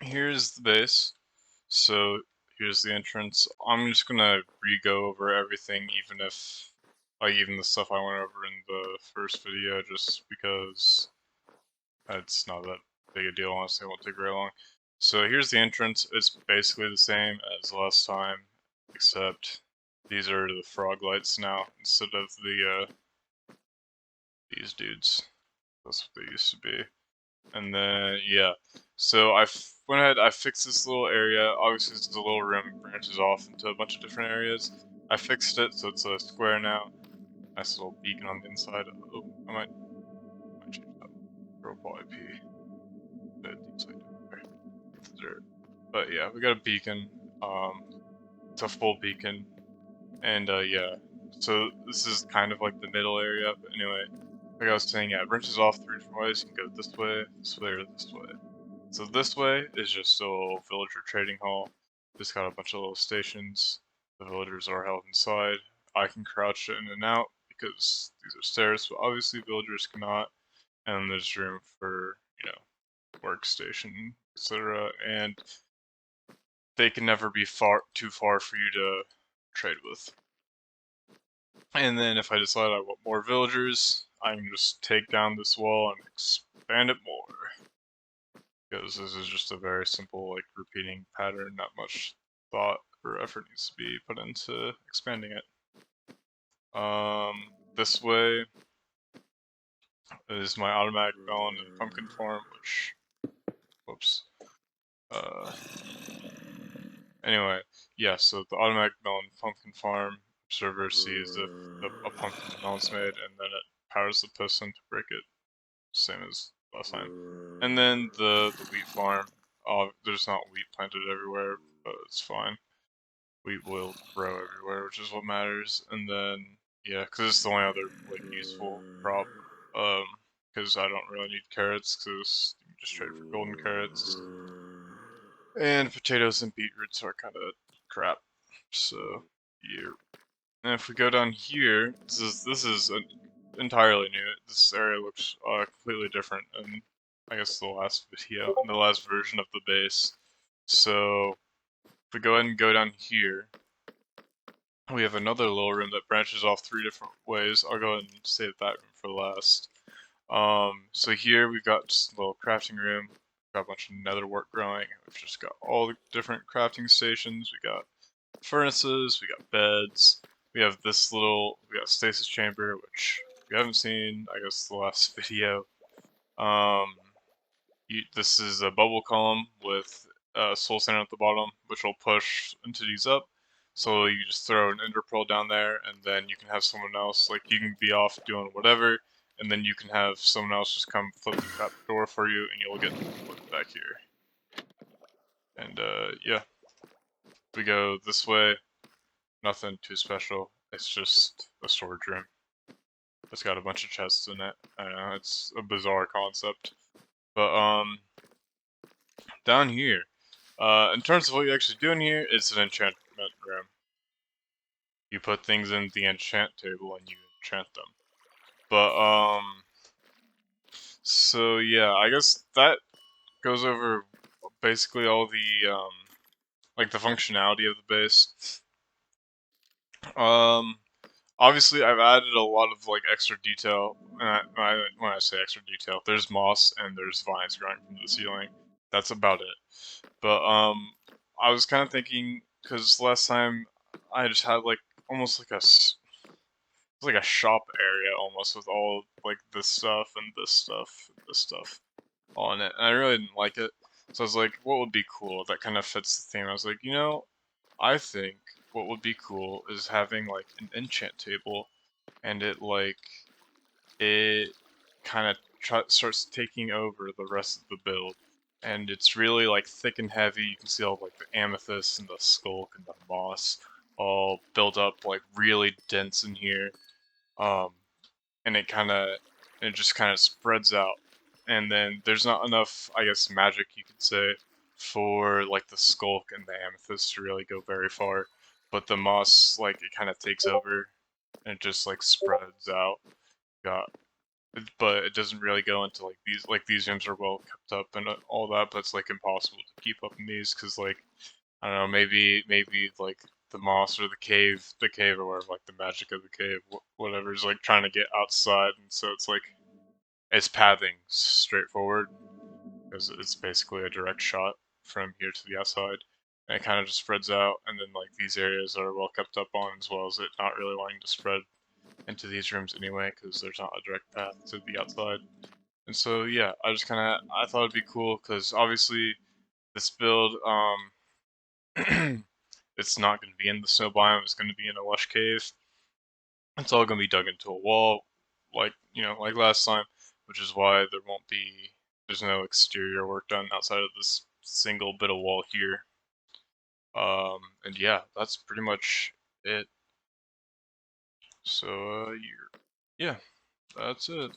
here's the base. So here's the entrance. I'm just gonna re-go over everything, even if, like, even the stuff I went over in the first video, just because it's not that big a deal. Honestly, it won't take very long. So here's the entrance. It's basically the same as last time, except these are the frog lights now instead of the these dudes. That's what they used to be. And then, yeah. So went ahead, I fixed this little area. Obviously, this is a little room, it branches off into a bunch of different areas. I fixed it, so it's a square now. Nice little beacon on the inside. Oh, I might change that profile IP. But yeah, we got a beacon. It's a full beacon. And yeah. So this is kind of like the middle area, but anyway. Like I was saying, yeah, it branches off 3 different ways. You can go this way, or this way. So this way is just a little villager trading hall. Just got a bunch of little stations. The villagers are held inside. I can crouch in and out because these are stairs, but obviously villagers cannot. And there's room for, workstation, etc. And they can never be too far for you to trade with. And then if I decide I want more villagers, I can just take down this wall and expand it more. Because this is just a very simple, like, repeating pattern. Not much thought or effort needs to be put into expanding it. This way is my automatic melon and pumpkin farm, which, whoops. Anyway, yeah, so the automatic melon pumpkin farm observer sees if a pumpkin melon's made, and then it powers the piston to break it, same as last time. And then the wheat farm, there's not wheat planted everywhere, but it's fine. Wheat will grow everywhere, which is what matters. And then, yeah, because it's the only other, like, useful crop. Because I don't really need carrots, because you can just trade for golden carrots. And potatoes and beetroots are kind of crap. So, yeah. And if we go down here, this is entirely new. This area looks completely different in, I guess, the last video, in the last version of the base. So, if we go ahead and go down here, we have another little room that branches off 3 different ways. I'll go ahead and save that room for last. So here we've got just a little crafting room. We've got a bunch of nether wart growing. We've just got all the different crafting stations. We got furnaces, we got beds. We have we got stasis chamber, which if you haven't seen, I guess the last video. Um, this is a bubble column with soul sand at the bottom, which will push entities up. So you just throw an ender pearl down there, and then you can have someone else, like, you can be off doing whatever, and then you can have someone else just come flip the trap door for you, and you'll get flipped back here. And yeah, if we go this way, nothing too special. It's just a storage room. It's got a bunch of chests in it. I know, it's a bizarre concept. But down here, in terms of what you actually do in here, it's an enchantment room. You put things in the enchant table and you enchant them. But so yeah, I guess that goes over basically all the like the functionality of the base. Um, Obviously, I've added a lot of, like, extra detail. When I say extra detail, there's moss and there's vines growing from the ceiling. That's about it. But I was kind of thinking, because last time I just had, like, almost like like a shop area almost, with all, like, this stuff and this stuff and this stuff all in it, and I really didn't like it. So I was like, what would be cool that kind of fits the theme? I was like, I think what would be cool is having, like, an enchant table, and it kind of starts taking over the rest of the build, and it's really, like, thick and heavy. You can see all, like, the amethyst and the skulk and the moss all built up, like, really dense in here. Um, and it just kind of spreads out, and then there's not enough, I guess, magic, you could say, for, like, the skulk and the amethyst to really go very far. But the moss, like, it kind of takes over and it just, like, spreads out. Got but it doesn't really go into like these rooms are well kept up and all that, but it's like impossible to keep up in these because like I don't know, maybe like the moss or the cave or whatever, like the magic of the cave, whatever is like trying to get outside, and so it's like it's pathing straightforward because it's basically a direct shot from here to the outside, and it kind of just spreads out, and then like these areas are well kept up on as well as it not really wanting to spread into these rooms anyway because there's not a direct path to the outside. And so yeah, I thought it'd be cool because obviously this build it's not going to be in the snow biome. It's going to be in a lush cave. It's all going to be dug into a wall, like like last time, which is why there's no exterior work done outside of this single bit of wall here. And yeah, that's pretty much it. So yeah, that's it.